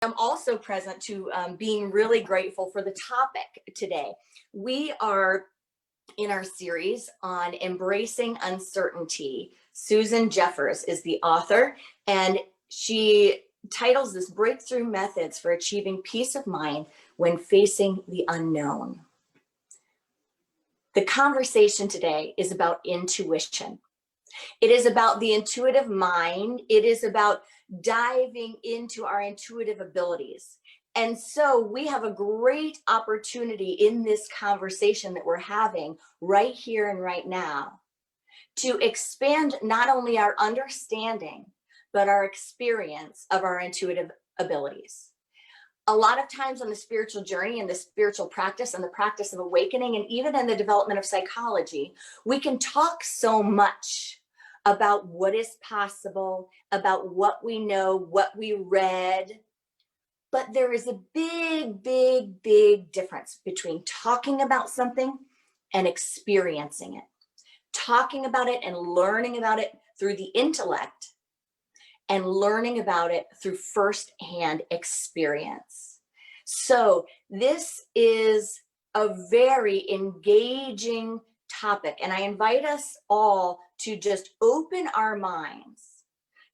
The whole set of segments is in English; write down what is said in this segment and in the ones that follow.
I'm also present to being really grateful for the topic today. We are in our series on embracing uncertainty. Susan Jeffers is the author, and she titles this Breakthrough Methods for Achieving Peace of Mind When Facing the Unknown. The conversation today is about intuition. It is about the intuitive mind. It is about diving into our intuitive abilities. And so we have a great opportunity in this conversation that we're having right here and right now to expand not only our understanding, but our experience of our intuitive abilities. A lot of times on the spiritual journey and the spiritual practice and the practice of awakening, and even in the development of psychology, we can talk so much about what is possible, about what we know, what we read. But there is a big, big, big difference between talking about something and experiencing it. Talking about it and learning about it through the intellect, and learning about it through firsthand experience. So this is a very engaging topic, and I invite us all to just open our minds,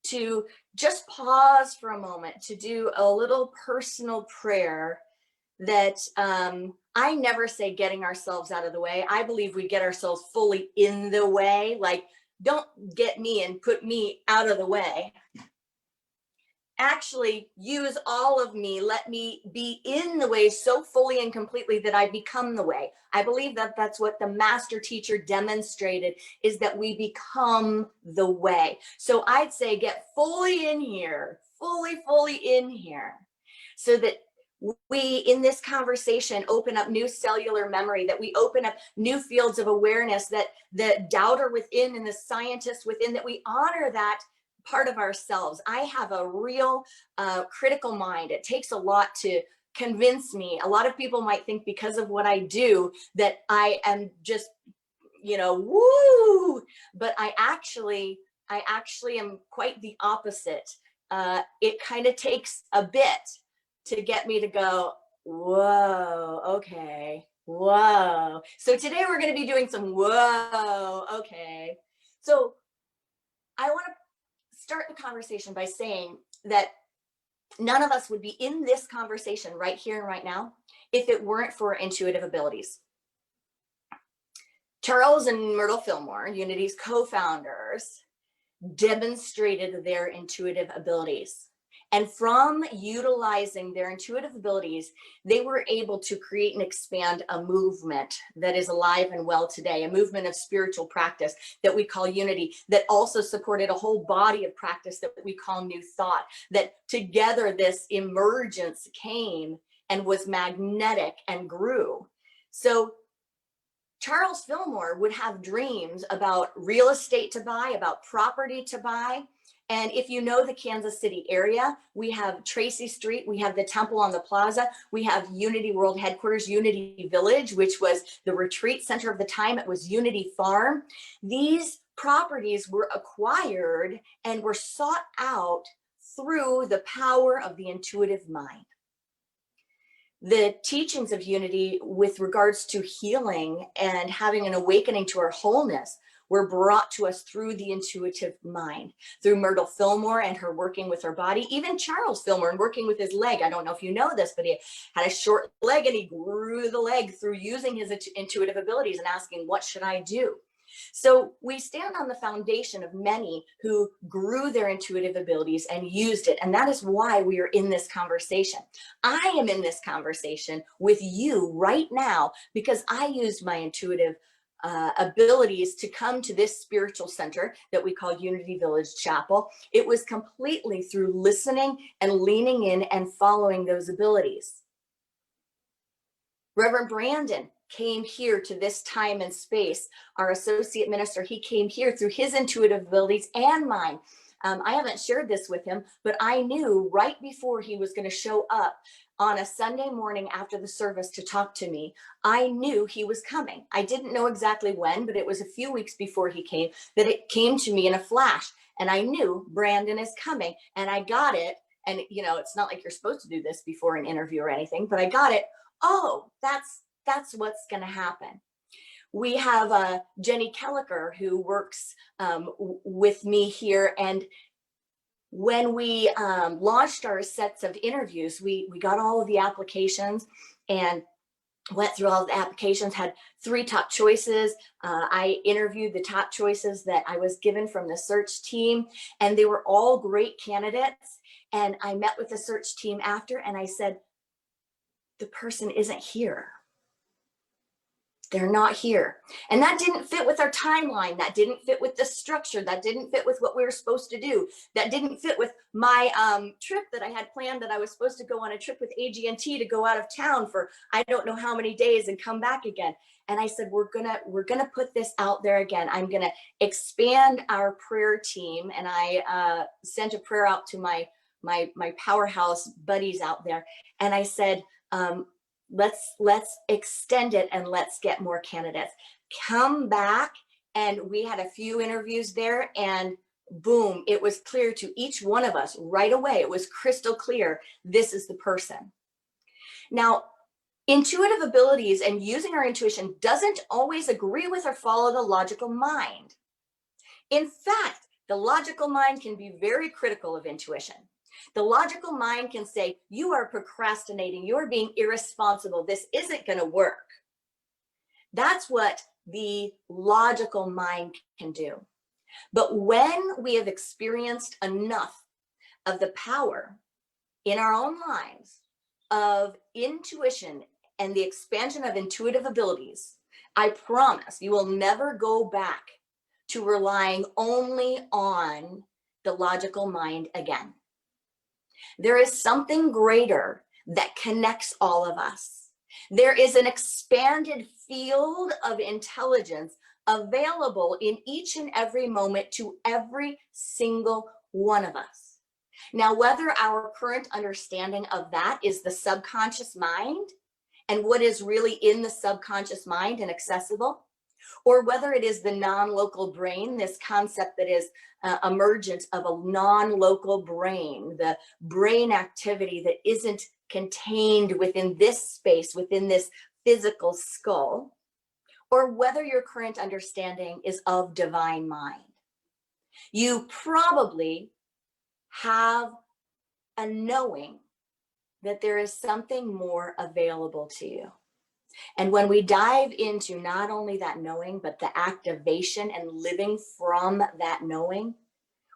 to just pause for a moment, to do a little personal prayer that I never say getting ourselves out of the way. I believe we get ourselves fully in the way, like, don't get me and put me out of the way. Actually, use all of me. Let me be in the way so fully and completely that I become the way. I believe that that's what the master teacher demonstrated, is that we become the way. So I'd say get fully in here, fully in here, so that we, in this conversation, open up new cellular memory, that we open up new fields of awareness, that the doubter within and the scientist within, that we honor that part of ourselves. I have a real critical mind. It takes a lot to convince me. A lot of people might think because of what I do that I am just, woo, but I actually am quite the opposite. It kind of takes a bit to get me to go, whoa, okay, whoa. So today we're going to be doing some whoa, okay. So I want to start the conversation by saying that none of us would be in this conversation right here and right now if it weren't for intuitive abilities. Charles and Myrtle Fillmore, Unity's co-founders, demonstrated their intuitive abilities. And from utilizing their intuitive abilities, they were able to create and expand a movement that is alive and well today, a movement of spiritual practice that we call Unity, that also supported a whole body of practice that we call New Thought, that together this emergence came and was magnetic and grew. So Charles Fillmore would have dreams about real estate to buy, about property to buy. And if you know the Kansas City area, we have Tracy Street, we have the Temple on the Plaza, we have Unity World Headquarters, Unity Village, which was the retreat center of the time. It was Unity Farm. These properties were acquired and were sought out through the power of the intuitive mind. The teachings of Unity with regards to healing and having an awakening to our wholeness were brought to us through the intuitive mind, through Myrtle Fillmore and her working with her body, even Charles Fillmore and working with his leg. I don't know if you know this, but he had a short leg and he grew the leg through using his intuitive abilities and asking, what should I do? So we stand on the foundation of many who grew their intuitive abilities and used it. And that is why we are in this conversation. I am in this conversation with you right now because I used my intuitive abilities to come to this spiritual center that we call Unity Village Chapel. It was completely through listening and leaning in and following those abilities. Reverend Brandon came here to this time and space. Our associate minister, he came here through his intuitive abilities and mine. I haven't shared this with him, but I knew right before he was going to show up on a Sunday morning after the service to talk to me, I knew he was coming. I didn't know exactly when, but it was a few weeks before he came that it came to me in a flash. And I knew Brandon is coming, and I got it And, you know, it's not like you're supposed to do this before an interview or anything, but I got it. Oh, that's what's going to happen. We have Jenny Kelliker, who works with me here. And when we launched our sets of interviews, we got all of the applications and went through all the applications, had 3 top choices. I interviewed the top choices that I was given from the search team, and they were all great candidates. And I met with the search team after, and I said, the person isn't here. They're not here. And that didn't fit with our timeline. That didn't fit with the structure. That didn't fit with what we were supposed to do. That didn't fit with my trip that I had planned, that I was supposed to go on a trip with AG&T to go out of town for I don't know how many days and come back again. And I said, we're gonna put this out there again. I'm gonna expand our prayer team. And I sent a prayer out to my powerhouse buddies out there. And I said, let's extend it and let's get more candidates. Come back. And we had a few interviews there, and boom, it was clear to each one of us right away. It was crystal clear. This is the person. Now, intuitive abilities and using our intuition doesn't always agree with or follow the logical mind. In fact, the logical mind can be very critical of intuition. The logical mind can say, you are procrastinating, you're being irresponsible, this isn't going to work. That's what the logical mind can do. But when we have experienced enough of the power in our own lives of intuition and the expansion of intuitive abilities, I promise you will never go back to relying only on the logical mind again. There is something greater that connects all of us. There is an expanded field of intelligence available in each and every moment to every single one of us. Now, whether our current understanding of that is the subconscious mind and what is really in the subconscious mind and accessible, or whether it is the non-local brain, this concept that is emergent of a non-local brain, the brain activity that isn't contained within this space, within this physical skull, or whether your current understanding is of divine mind. You probably have a knowing that there is something more available to you. And when we dive into not only that knowing, but the activation and living from that knowing,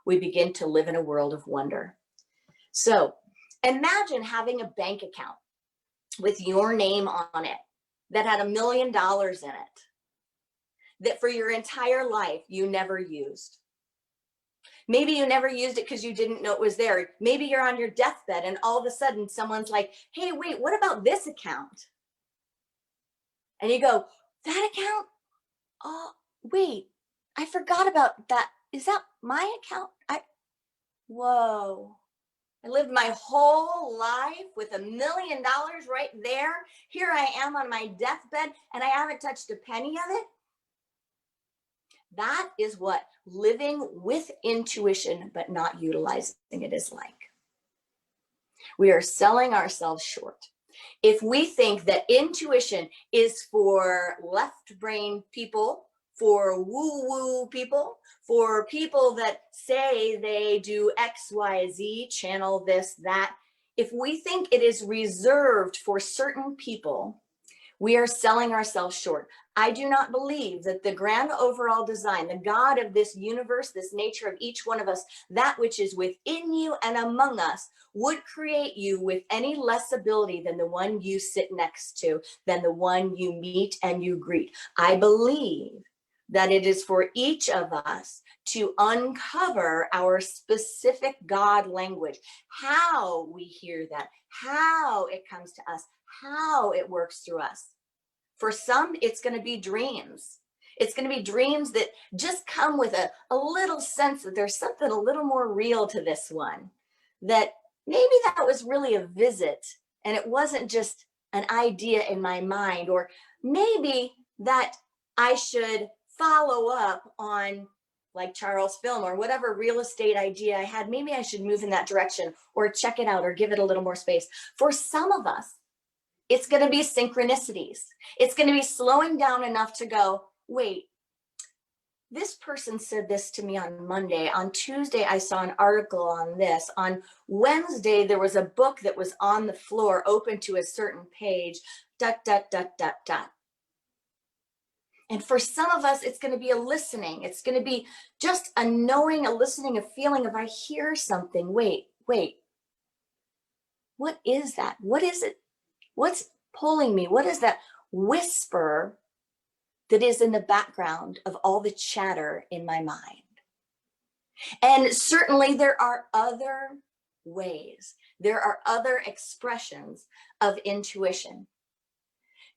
we begin to live in a world of wonder. So imagine having a bank account with your name on it that had $1 million in it, that for your entire life you never used. Maybe you never used it because you didn't know it was there. Maybe you're on your deathbed and all of a sudden someone's like, hey, wait, what about this account? And you go, that account? Oh, wait, I forgot about that. Is that my account? Whoa. I lived my whole life with $1 million right there. Here I am on my deathbed and I haven't touched a penny of it. That is what living with intuition but not utilizing it is like. We are selling ourselves short. If we think that intuition is for left brain people, for woo-woo people, for people that say they do X, Y, Z, channel this, that, if we think it is reserved for certain people, we are selling ourselves short. I do not believe that the grand overall design, the God of this universe, this nature of each one of us, that which is within you and among us, would create you with any less ability than the one you sit next to, than the one you meet and you greet. I believe that it is for each of us to uncover our specific God language, how we hear that, how it comes to us, how it works through us. For some, it's going to be dreams. It's going to be dreams that just come with a little sense that there's something a little more real to this one, that maybe that was really a visit and it wasn't just an idea in my mind, or maybe that I should follow up on like Charles Film or whatever real estate idea I had, maybe I should move in that direction or check it out or give it a little more space. For some of us, it's going to be synchronicities. It's going to be slowing down enough to go, wait, this person said this to me on Monday. On Tuesday, I saw an article on this. On Wednesday, there was a book that was on the floor, open to a certain page, dot, dot, dot, dot, dot. And for some of us, it's going to be a listening. It's going to be just a knowing, a listening, a feeling of I hear something. Wait, what is that? What is it? What's pulling me? What is that whisper that is in the background of all the chatter in my mind? And certainly there are other ways. There are other expressions of intuition.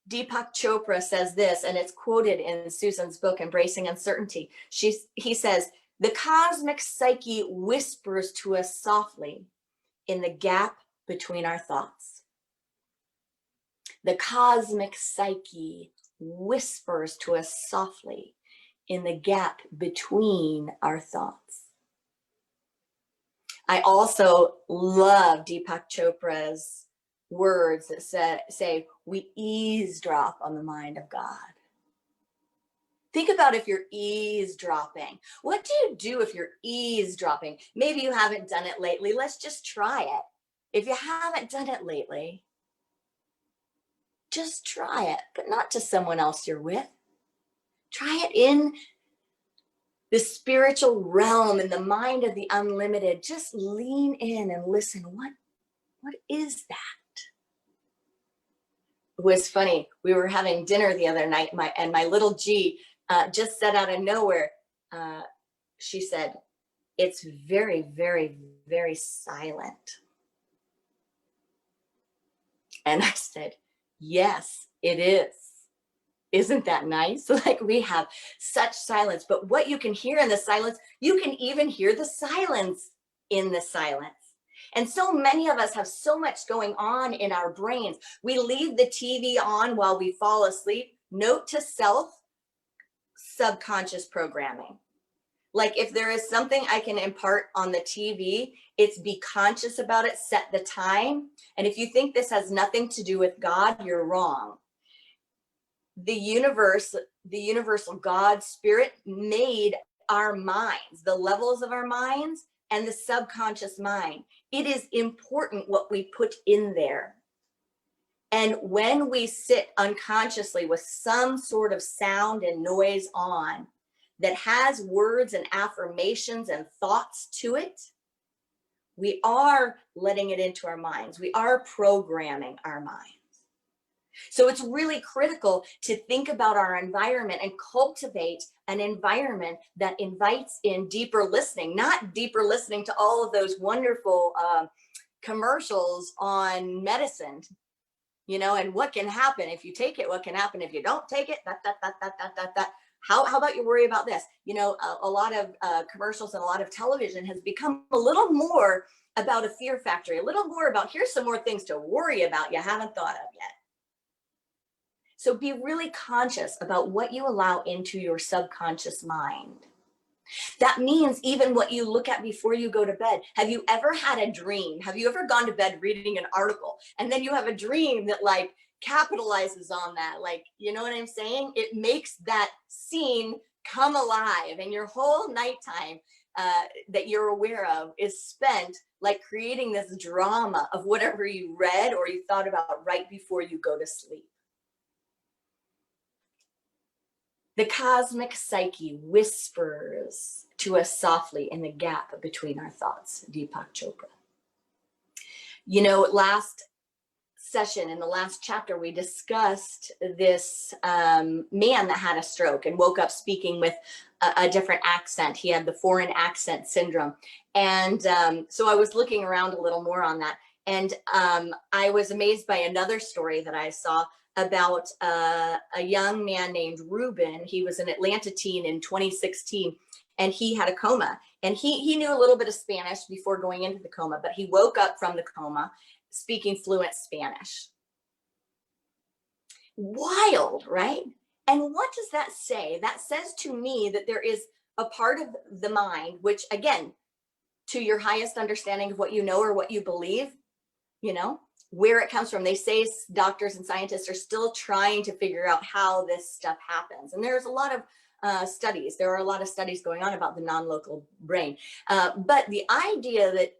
Deepak Chopra says this, and it's quoted in Susan's book, Embracing Uncertainty. He says, the cosmic psyche whispers to us softly in the gap between our thoughts. The cosmic psyche whispers to us softly in the gap between our thoughts. I also love Deepak Chopra's words that say, we eavesdrop on the mind of God. Think about if you're eavesdropping. What do you do if you're eavesdropping? Maybe you haven't done it lately. Let's just try it. If you haven't done it lately, just try it, but not to someone else you're with. Try it in the spiritual realm, in the mind of the unlimited. Just lean in and listen. What is that? It was funny. We were having dinner the other night, my little G just said out of nowhere, she said, it's very, very, very silent. And I said, yes, it is. Isn't that nice? Like we have such silence, but what you can hear in the silence, you can even hear the silence in the silence. And so many of us have so much going on in our brains. We leave the TV on while we fall asleep. Note to self, subconscious programming. Like if there is something I can impart on the TV, it's be conscious about it, set the time. And if you think this has nothing to do with God, you're wrong. The universe, the universal God spirit made our minds, the levels of our minds and the subconscious mind. It is important what we put in there. And when we sit unconsciously with some sort of sound and noise on that has words and affirmations and thoughts to it, we are letting it into our minds. We are programming our minds. So it's really critical to think about our environment and cultivate an environment that invites in deeper listening, not deeper listening to all of those wonderful commercials on medicine, you know, and what can happen if you take it, what can happen if you don't take it, How about you worry about this? You know, a lot of commercials and a lot of television has become a little more about a fear factory, a little more about here's some more things to worry about you haven't thought of yet. So be really conscious about what you allow into your subconscious mind. That means even what you look at before you go to bed. Have you ever had a dream? Have you ever gone to bed reading an article and then you have a dream that like capitalizes on that? Like, you know what I'm saying? It makes that scene come alive, and your whole nighttime that you're aware of is spent like creating this drama of whatever you read or you thought about right before you go to sleep. The cosmic psyche whispers to us softly in the gap between our thoughts, Deepak Chopra. You know, last session, in the last chapter, we discussed this man that had a stroke and woke up speaking with a different accent. He had the foreign accent syndrome. And so I was looking around a little more on that. And I was amazed by another story that I saw about a young man named Ruben. He was an Atlanta teen in 2016, and he had a coma. And he knew a little bit of Spanish before going into the coma, but he woke up from the coma speaking fluent Spanish. Wild, right? And what does that say? That says to me that there is a part of the mind, which again, to your highest understanding of what you know or what you believe, you know, where it comes from. They say doctors and scientists are still trying to figure out how this stuff happens. And there's a lot of studies. There are a lot of studies going on about the non-local brain. But the idea that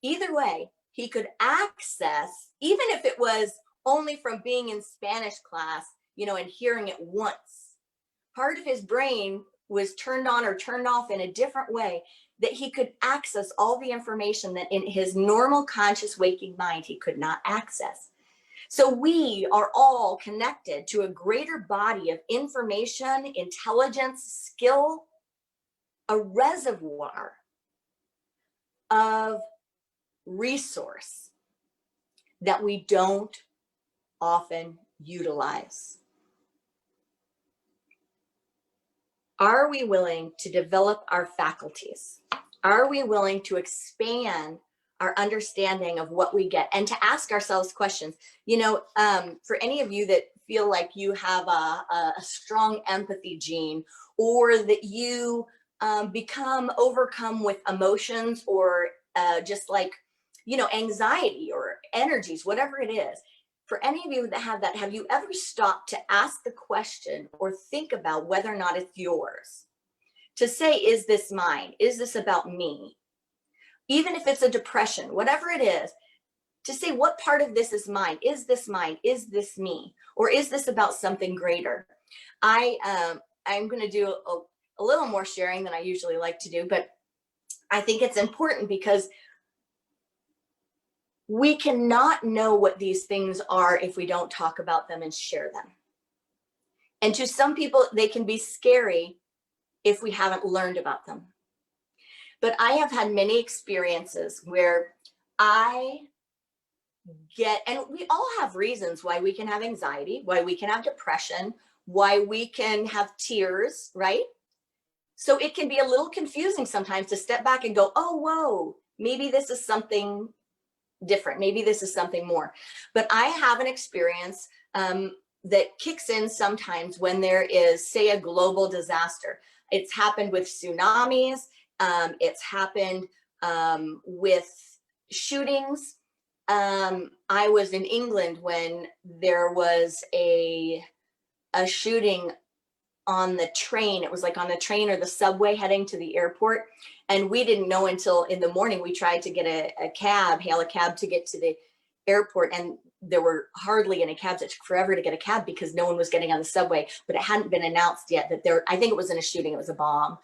either way, he could access, even if it was only from being in Spanish class, you know, and hearing it once, part of his brain was turned on or turned off in a different way, that he could access all the information that in his normal conscious waking mind he could not access. So we are all connected to a greater body of information, intelligence, skill, a reservoir of resource that we don't often utilize. Are we willing to develop our faculties? Are we willing to expand our understanding of what we get and to ask ourselves questions? You know, for any of you that feel like you have a strong empathy gene, or that you become overcome with emotions, or just like, you know, anxiety or energies, whatever it is, for any of you that have that, have you ever stopped to ask the question or think about whether or not it's yours? To say, is this mine? Is this about me? Even if it's a depression, whatever it is, to say, what part of this is mine? Is this mine? Is this me? Or is this about something greater? I'm going to do a little more sharing than I usually like to do, but I think it's important because we cannot know what these things are if we don't talk about them and share them. And to some people, they can be scary if we haven't learned about them. But I have had many experiences where I get, and we all have reasons why we can have anxiety, why we can have depression, why we can have tears, right? So it can be a little confusing sometimes to step back and go, oh, whoa, maybe this is something different. Maybe this is something more. But I have an experience that kicks in sometimes when there is, say, a global disaster. It's happened with tsunamis. It's happened with shootings. I was in England when there was a shooting on the train. It was like on the train or the subway heading to the airport. And we didn't know until in the morning. We tried to get a cab, hail a cab to get to the airport. And there were hardly any cabs. It took forever to get a cab because no one was getting on the subway, but it hadn't been announced yet that there, I think it wasn't a shooting, it was a bomb.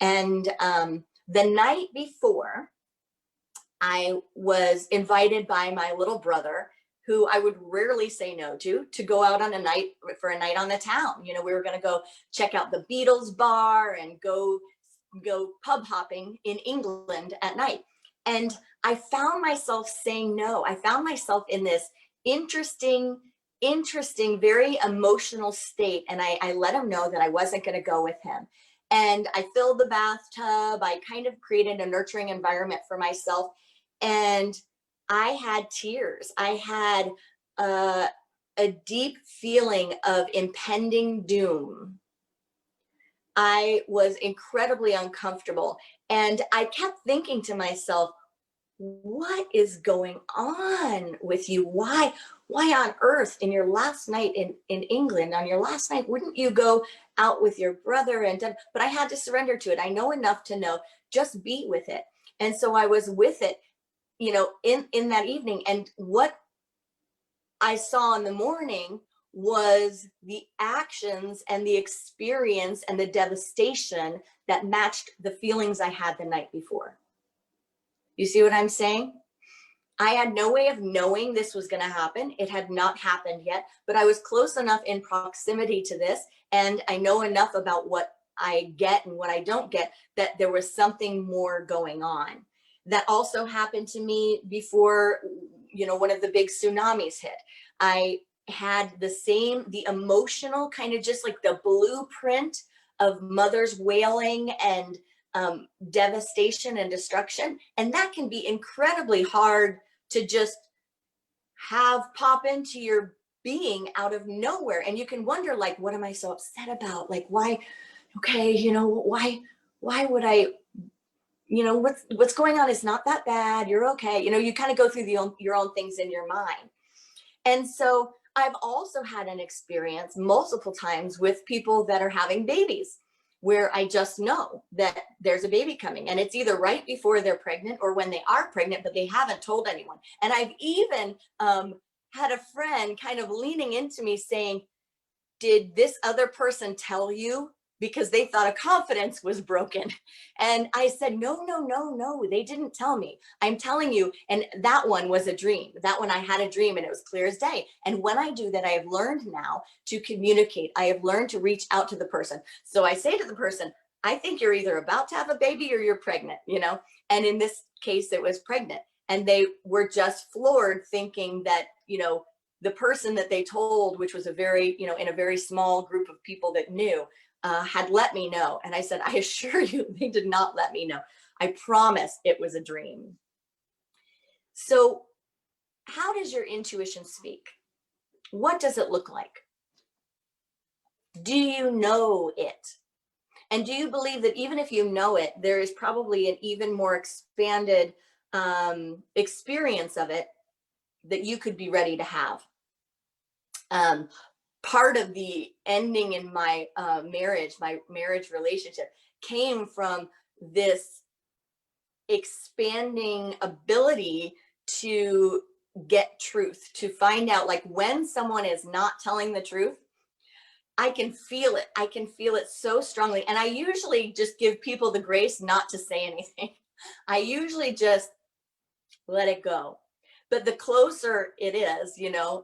And the night before, I was invited by my little brother, who I would rarely say no to go out on a night for a night on the town. You know, we were going to go check out the Beatles bar and go pub hopping in England at night. And I found myself saying no. I found myself in this interesting, very emotional state. And I let him know that I wasn't going to go with him. And I filled the bathtub. I kind of created a nurturing environment for myself. And I had tears. I had a deep feeling of impending doom. I was incredibly uncomfortable. And I kept thinking to myself, what is going on with you? Why on earth in your last night in England, on your last night, wouldn't you go out with your brother? But I had to surrender to it. I know enough to know, just be with it. And so I was with it, you know, in that evening. And what I saw in the morning was the actions and the experience and the devastation that matched the feelings I had the night before. You see what I'm saying? I had no way of knowing this was going to happen. It had not happened yet, but I was close enough in proximity to this, and I know enough about what I get and what I don't get, that there was something more going on. That also happened to me before, you know, one of the big tsunamis hit. I had the emotional kind of just like the blueprint of mothers wailing and devastation and destruction. And that can be incredibly hard to just have pop into your being out of nowhere. And you can wonder, like, what am I so upset about? Like, why? Okay, you know, why why would I, what's going on is not that bad. You're okay. You kind of go through your own things in your mind. And so I've also had an experience multiple times with people that are having babies where I just know that there's a baby coming, and it's either right before they're pregnant or when they are pregnant, but they haven't told anyone. And I've even had a friend kind of leaning into me saying, did this other person tell you? Because they thought a confidence was broken. And I said, no, no, no, no, they didn't tell me. I'm telling you. And that one was a dream. That one, I had a dream and it was clear as day. And when I do that, I have learned now to communicate. I have learned to reach out to the person. So I say to the person, I think you're either about to have a baby or you're pregnant, And in this case, it was pregnant. And they were just floored thinking that, the person that they told, which was a very, in a very small group of people that knew, had let me know. And I said, I assure you, they did not let me know. I promise it was a dream. So how does your intuition speak? What does it look like? Do you know it? And do you believe that even if you know it, there is probably an even more expanded experience of it that you could be ready to have? Part of the ending in my marriage relationship came from this expanding ability to get truth, to find out, like, when someone is not telling the truth. I can feel it. I can feel it so strongly. And I usually just give people the grace not to say anything. I usually just let it go. But the closer it is,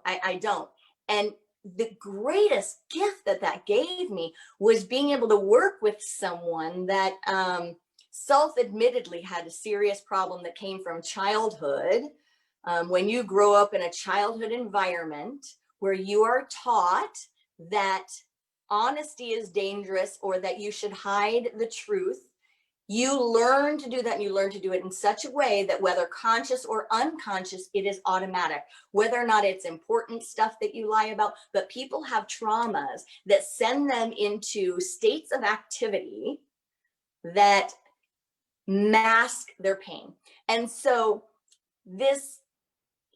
I don't. And the greatest gift that gave me was being able to work with someone that self-admittedly had a serious problem that came from childhood. When you grow up in a childhood environment where you are taught that honesty is dangerous or that you should hide the truth, you learn to do that, and you learn to do it in such a way that whether conscious or unconscious, it is automatic. Whether or not it's important stuff that you lie about, but people have traumas that send them into states of activity that mask their pain. And so this,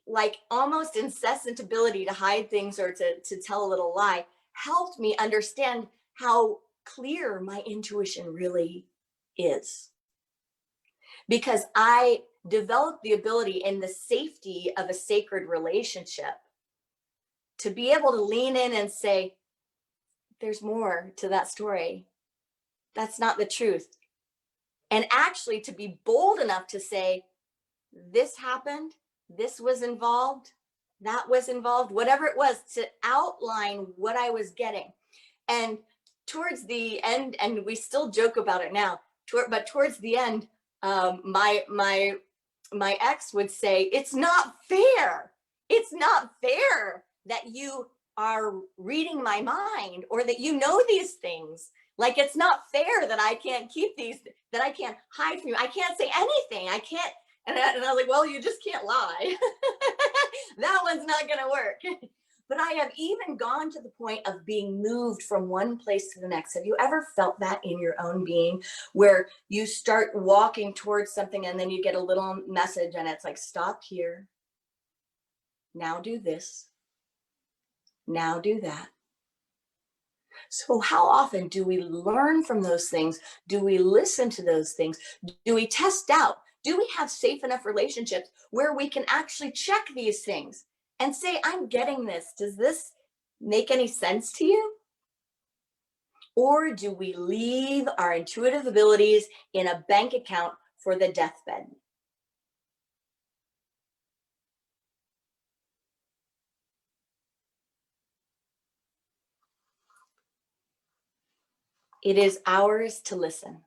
like, almost incessant ability to hide things or to tell a little lie helped me understand how clear my intuition really is. Because I developed the ability in the safety of a sacred relationship to be able to lean in and say, there's more to that story. That's not the truth. And actually to be bold enough to say, this happened, this was involved, that was involved, whatever it was, to outline what I was getting. And towards the end, and we still joke about it now, but towards the end, my ex would say, it's not fair. It's not fair that you are reading my mind or that you know these things. Like, it's not fair that I can't keep these, that I can't hide from you. I can't say anything. I can't. And I was like, well, you just can't lie. That one's not going to work. But I have even gone to the point of being moved from one place to the next. Have you ever felt that in your own being, where you start walking towards something and then you get a little message and it's like, stop here. Now do this. Now do that. So how often do we learn from those things? Do we listen to those things? Do we test out? Do we have safe enough relationships where we can actually check these things and say, I'm getting this. Does this make any sense to you? Or do we leave our intuitive abilities in a bank account for the deathbed? It is ours to listen.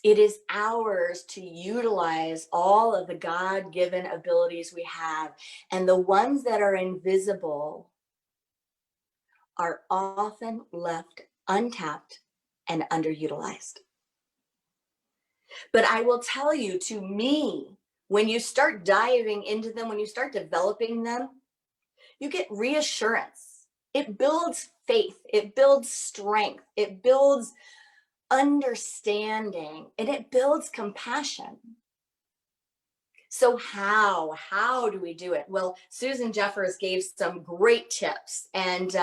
It is ours to utilize all of the God-given abilities we have. And the ones that are invisible are often left untapped and underutilized. But I will tell you, to me, when you start diving into them, when you start developing them, you get reassurance. It builds faith. It builds strength. It builds understanding, and it builds compassion. So how do we do it? Well, Susan Jeffers gave some great tips, and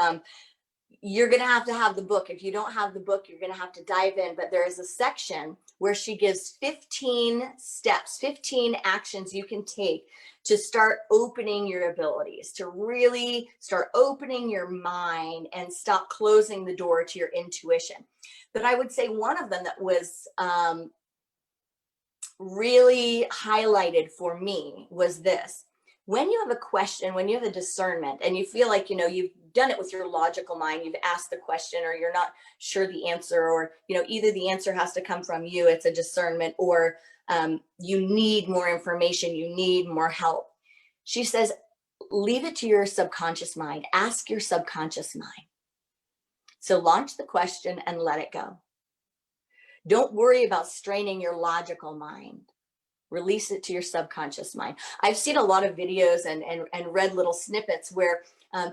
you're going to have the book. If you don't have the book, you're going to have to dive in. But there is a section where she gives 15 steps, 15 actions you can take to start opening your abilities, to really start opening your mind and stop closing the door to your intuition. But I would say one of them that was really highlighted for me was this. When you have a question, when you have a discernment, and you feel like, you've done it with your logical mind, you've asked the question, or you're not sure the answer, or, either the answer has to come from you, it's a discernment, or you need more information, you need more help. She says, leave it to your subconscious mind. Ask your subconscious mind. So launch the question and let it go. Don't worry about straining your logical mind. Release it to your subconscious mind. I've seen a lot of videos and read little snippets where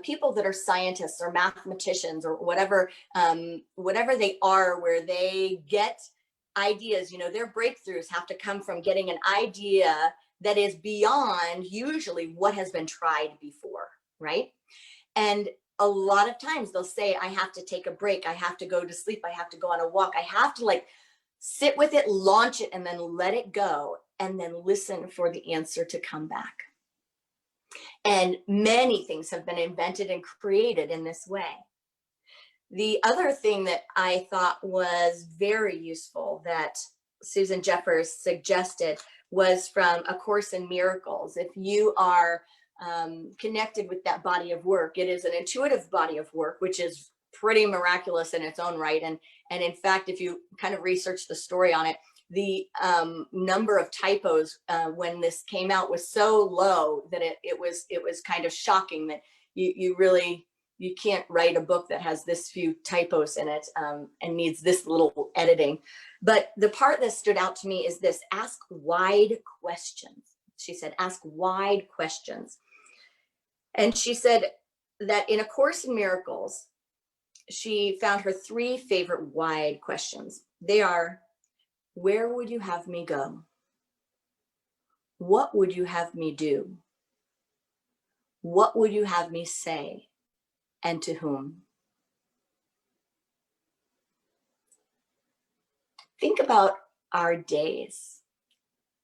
people that are scientists or mathematicians or whatever they are, where they get ideas, their breakthroughs have to come from getting an idea that is beyond usually what has been tried before, right? And a lot of times they'll say, I have to take a break. I have to go to sleep. I have to go on a walk. I have to sit with it, launch it, and then let it go, and then listen for the answer to come back. And many things have been invented and created in this way. The other thing that I thought was very useful that Susan Jeffers suggested was from A Course in Miracles. If you are connected with that body of work, it is an intuitive body of work, which is pretty miraculous in its own right. And in fact, if you kind of research the story on it, the number of typos when this came out was so low that it was kind of shocking that you can't write a book that has this few typos in it and needs this little editing. But the part that stood out to me is this: ask wide questions. She said, ask wide questions. And she said that in A Course in Miracles, she found her 3 favorite wide questions. They are, where would you have me go? What would you have me do? What would you have me say? And to whom? Think about our days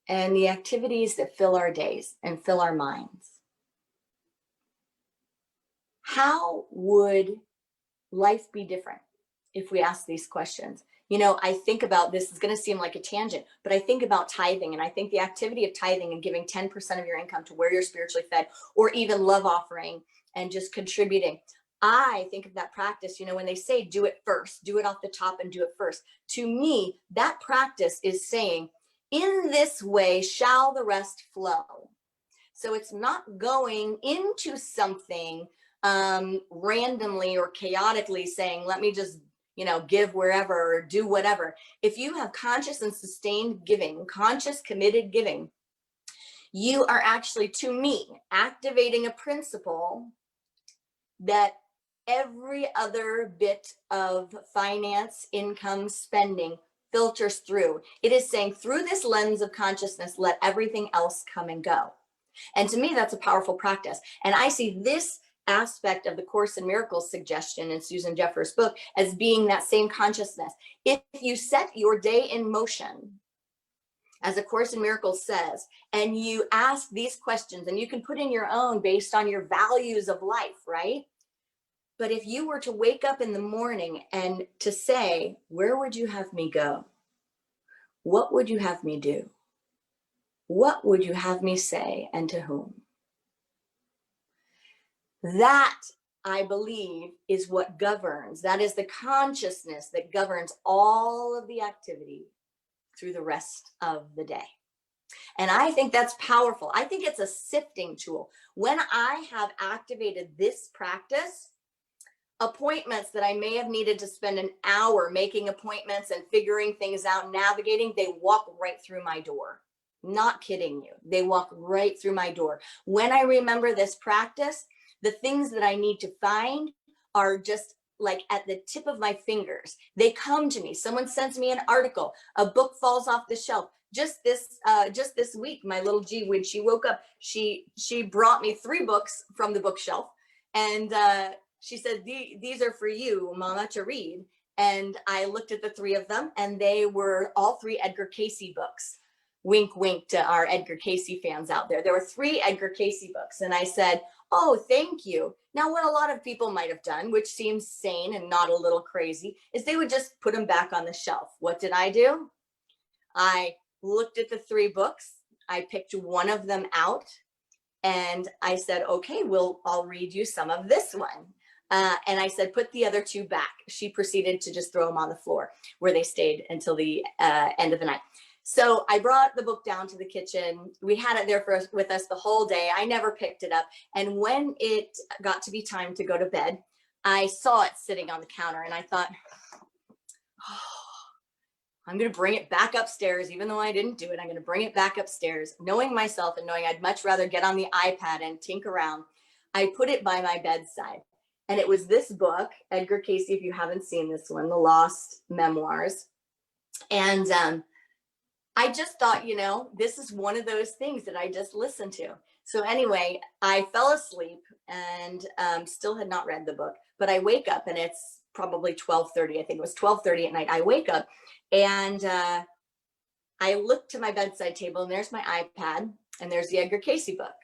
and the activities that fill our days and fill our minds. How would life be different if we ask these questions? I think about, this is going to seem like a tangent, but I think about tithing, and I think the activity of tithing and giving 10% of your income to where you're spiritually fed, or even love offering and just contributing. I think of that practice, when they say do it first, do it off the top and do it first. To me, that practice is saying, in this way shall the rest flow. So it's not going into something randomly or chaotically saying, let me just, give wherever or do whatever. If you have conscious and sustained giving, conscious, committed giving, you are actually, to me, activating a principle that every other bit of finance, income, spending filters through. It is saying, through this lens of consciousness, let everything else come and go. And to me, that's a powerful practice. And I see this aspect of the Course in Miracles suggestion in Susan Jeffers' book as being that same consciousness. If you set your day in motion, as A Course in Miracles says, and you ask these questions, and you can put in your own based on your values of life, right? But if you were to wake up in the morning and to say, where would you have me go? What would you have me do? What would you have me say, and to whom? That, I believe, is what governs. That is the consciousness that governs all of the activity through the rest of the day. And I think that's powerful. I think it's a sifting tool. When I have activated this practice, appointments that I may have needed to spend an hour making appointments and figuring things out, navigating, they walk right through my door. Not kidding you. They walk right through my door. When I remember this practice, the things that I need to find are just like at the tip of my fingers. They come to me. Someone sends me an article. A book falls off the shelf. Just this week, my little G, when she woke up, she brought me 3 books from the bookshelf, and she said, "These are for you, Mama, to read." And I looked at the 3 of them, and they were all 3 Edgar Cayce books. Wink, wink to our Edgar Cayce fans out there. There were 3 Edgar Cayce books, and I said, "Oh, thank you." Now, what a lot of people might have done, which seems sane and not a little crazy, is they would just put them back on the shelf. What did I do? I looked at the 3 books. I picked one of them out, and I said, "Okay, I'll read you some of this one." And I said, "Put the other 2 back." She proceeded to just throw them on the floor, where they stayed until the end of the night. So I brought the book down to the kitchen. We had it there with us the whole day. I never picked it up. And when it got to be time to go to bed, I saw it sitting on the counter, and I thought, oh, I'm going to bring it back upstairs. Even though I didn't do it, I'm going to bring it back upstairs. Knowing myself and knowing I'd much rather get on the iPad and tinker around, I put it by my bedside. And it was this book, Edgar Cayce, if you haven't seen this one, The Lost Memoirs. And I just thought, this is one of those things that I just listened to. So anyway, I fell asleep and still had not read the book, but I wake up and it's probably 12:30. I think it was 12:30 at night. I wake up and I look to my bedside table, and there's my iPad, and there's the Edgar Cayce book.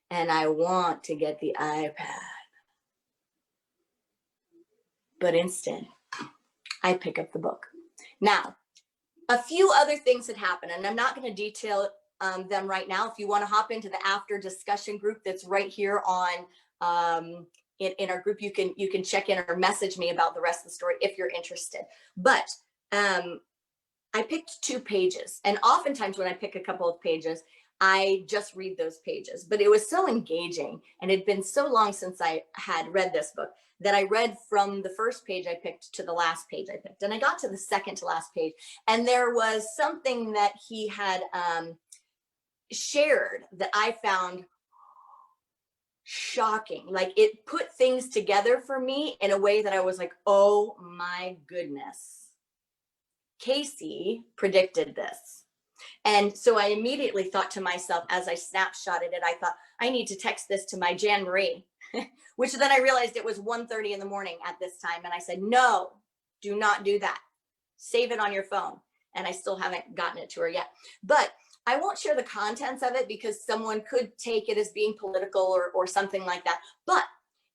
And I want to get the iPad. But instead, I pick up the book. Now, a few other things had happened, and I'm not going to detail them right now. If you want to hop into the after discussion group that's right here on in our group, you can check in or message me about the rest of the story if you're interested. But I picked 2 pages, and oftentimes when I pick a couple of pages, I just read those pages. But it was so engaging, and it had been so long since I had read this book that I read from the first page I picked to the last page I picked. And I got to the second to last page, and there was something that he had shared that I found shocking. Like, it put things together for me in a way that I was like, oh my goodness. Cayce predicted this. And so I immediately thought to myself, as I snapshotted it, I thought, I need to text this to my Jan Marie, which then I realized it was 1:30 in the morning at this time. And I said, no, do not do that. Save it on your phone. And I still haven't gotten it to her yet. But I won't share the contents of it because someone could take it as being political or something like that. But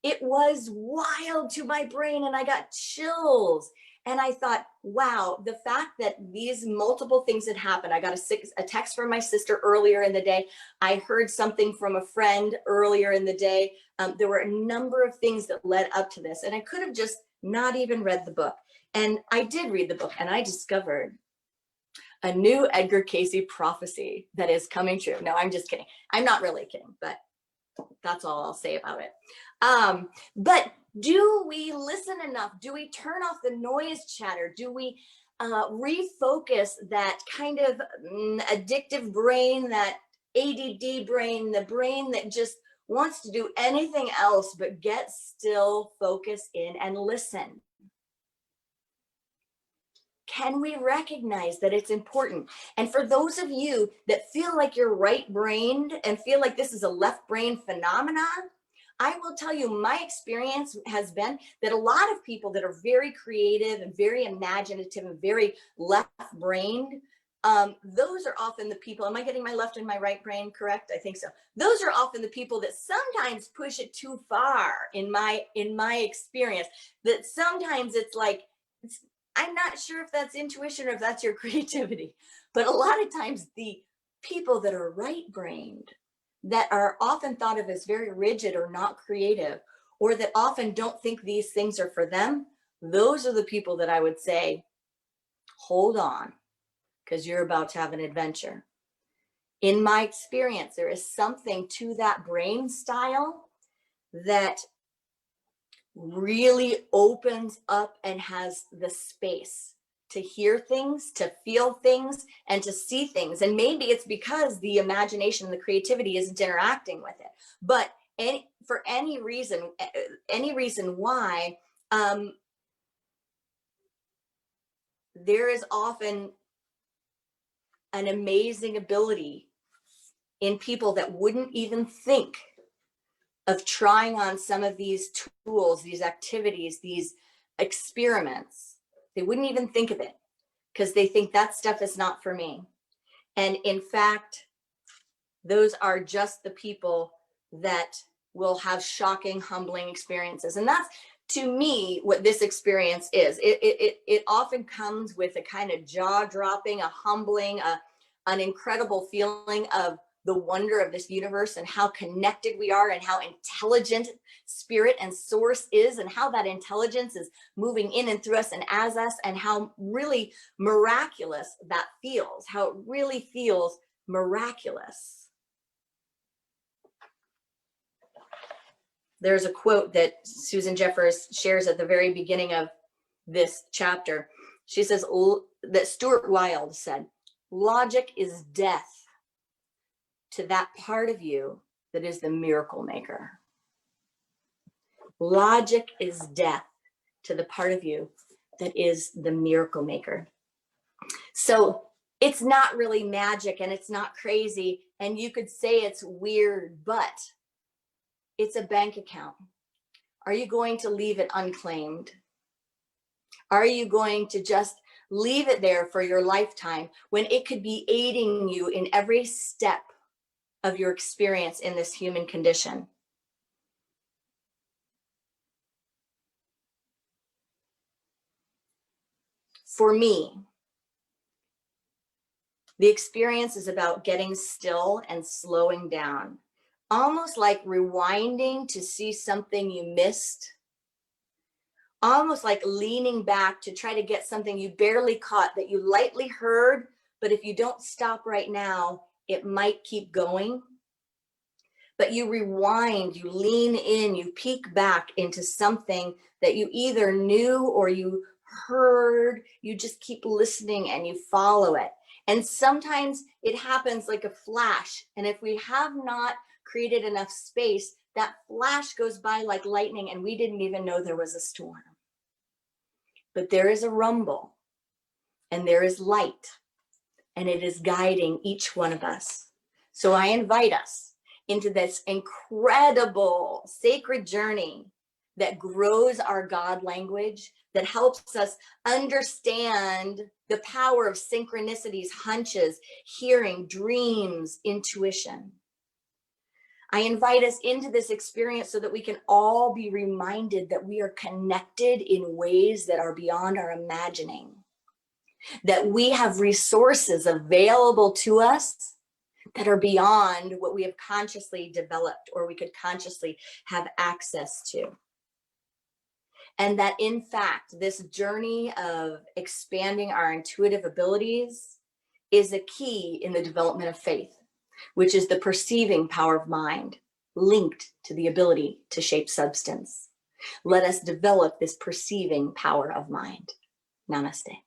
it was wild to my brain, and I got chills. And I thought, wow, the fact that these multiple things had happened. I got a text from my sister earlier in the day. I heard something from a friend earlier in the day. There were a number of things that led up to this. And I could have just not even read the book. And I did read the book, and I discovered a new Edgar Cayce prophecy that is coming true. No, I'm just kidding. I'm not really kidding, but that's all I'll say about it. But do we listen enough? Do we turn off the noise chatter? Do we refocus that kind of addictive brain, that ADD brain, the brain that just wants to do anything else but get still, focus in, and listen? Can we recognize that it's important? And for those of you that feel like you're right-brained and feel like this is a left brain phenomenon, I will tell you, my experience has been that a lot of people that are very creative and very imaginative and very left-brained, those are often the people, am I getting my left and my right brain correct? I think so. Those are often the people that sometimes push it too far in my experience, that sometimes it's like, I'm not sure if that's intuition or if that's your creativity, but a lot of times the people that are right-brained, that are often thought of as very rigid or not creative, or that often don't think these things are for them, those are the people that I would say, hold on, because you're about to have an adventure. In my experience, there is something to that brain style that really opens up and has the space to hear things, to feel things, and to see things. And maybe it's because the imagination and the creativity isn't interacting with it. But for any reason why, there is often an amazing ability in people that wouldn't even think of trying on some of these tools, these activities, these experiments. They wouldn't even think of it because they think that stuff is not for me. And in fact, those are just the people that will have shocking, humbling experiences. And that's, to me, what this experience is. It often comes with a kind of jaw-dropping, a humbling, an incredible feeling of the wonder of this universe and how connected we are and how intelligent spirit and source is and how that intelligence is moving in and through us and as us, and how really miraculous that feels, how it really feels miraculous. There's a quote that Susan Jeffers shares at the very beginning of this chapter. She says that Stuart Wilde said, "Logic is death to that part of you that is the miracle maker." Logic is death to the part of you that is the miracle maker. So it's not really magic and it's not crazy, and you could say it's weird, but it's a bank account. Are you going to leave it unclaimed? Are you going to just leave it there for your lifetime when it could be aiding you in every step of your experience in this human condition? For me, the experience is about getting still and slowing down, almost like rewinding to see something you missed, almost like leaning back to try to get something you barely caught that you lightly heard, but if you don't stop right now, it might keep going. But you rewind, you lean in, you peek back into something that you either knew or you heard, you just keep listening and you follow it. And sometimes it happens like a flash. And if we have not created enough space, that flash goes by like lightning and we didn't even know there was a storm. But there is a rumble and there is light and it is guiding each one of us. So I invite us into this incredible sacred journey that grows our God language, that helps us understand the power of synchronicities, hunches, hearing, dreams, intuition. I invite us into this experience so that we can all be reminded that we are connected in ways that are beyond our imagining, that we have resources available to us that are beyond what we have consciously developed or we could consciously have access to. And that in fact, this journey of expanding our intuitive abilities is a key in the development of faith, which is the perceiving power of mind linked to the ability to shape substance. Let us develop this perceiving power of mind. Namaste.